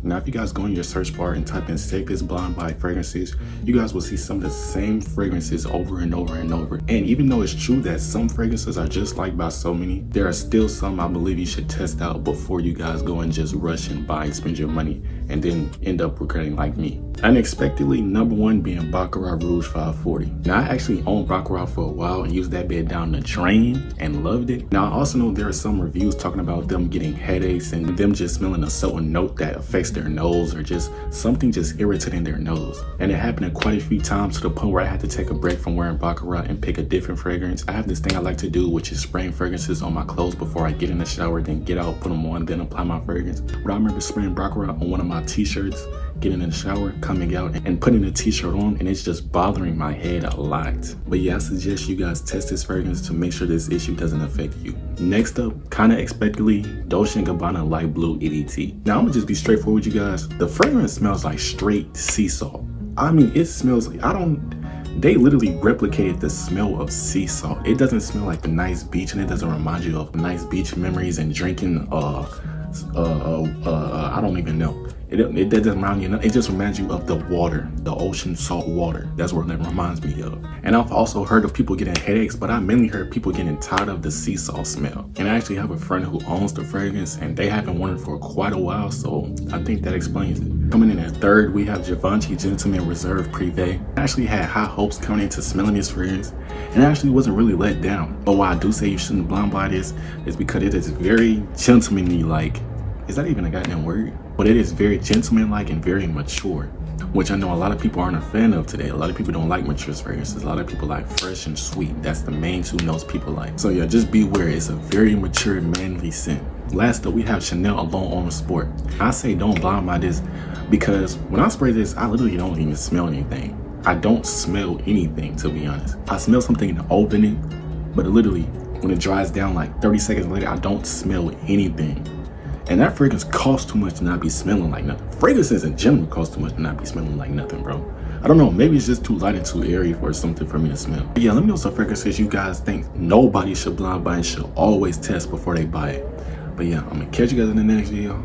Now, if you guys go in your search bar and type in safest blind buy fragrances, you guys will see some of the same fragrances over and over and over. And even though it's true that some fragrances are just liked by so many, there are still some I believe you should test out before you guys go and just rush and buy and spend your money and then end up regretting like me. Unexpectedly, number one being Baccarat Rouge 540. Now, I actually owned Baccarat for a while and used that bed down the drain and loved it. Now, I also know there are some reviews talking about them getting headaches and them just smelling a certain note that affects their nose or just something just irritating their nose. And it happened quite a few times to the point where I had to take a break from wearing Baccarat and pick a different fragrance. I have this thing I like to do, which is spraying fragrances on my clothes before I get in the shower, then get out, put them on, then apply my fragrance. But I remember spraying Baccarat on one of my t-shirts, getting in the shower, coming out, and putting the t-shirt on, and it's just bothering my head a lot. But yeah, I suggest you guys test this fragrance to make sure this issue doesn't affect you. Next up, kinda expectedly, Dolce & Gabbana Light Blue EDT. Now, I'm gonna just be straightforward with you guys. The fragrance smells like straight sea salt. I mean, it smells like, they literally replicated the smell of sea salt. It doesn't smell like a nice beach, and it doesn't remind you of nice beach memories and drinking, I don't even know. It doesn't remind you, it just reminds you of the water, the ocean salt water. That's what it reminds me of. And I've also heard of people getting headaches, but I mainly heard people getting tired of the sea salt smell. And I actually have a friend who owns the fragrance, and they haven't worn it for quite a while, so I think that explains it. Coming in at third, we have Javan Gentleman Reserve Privé. I actually had high hopes coming into smelling this fragrance, and I actually wasn't really let down. But why I do say you shouldn't blind buy this is because it is very gentlemanly, like, is that even a goddamn word? But it is very gentleman-like and very mature, which I know a lot of people aren't a fan of today. A lot of people don't like mature fragrances. A lot of people like fresh and sweet. That's the main two notes people like. So yeah, just beware. It's a very mature, manly scent. Last up, we have Chanel Alone on Sport. I say don't blind buy this because when I spray this, I literally don't even smell anything. I don't smell anything, to be honest. I smell something in the opening, but literally when it dries down like 30 seconds later, I don't smell anything. And that fragrance costs too much to not be smelling like nothing. Fragrances in general cost too much to not be smelling like nothing, bro. I don't know, maybe it's just too light and too airy for something for me to smell. But yeah, let me know some fragrances you guys think nobody should blind buy and should always test before they buy it. But yeah, I'm gonna catch you guys in the next video.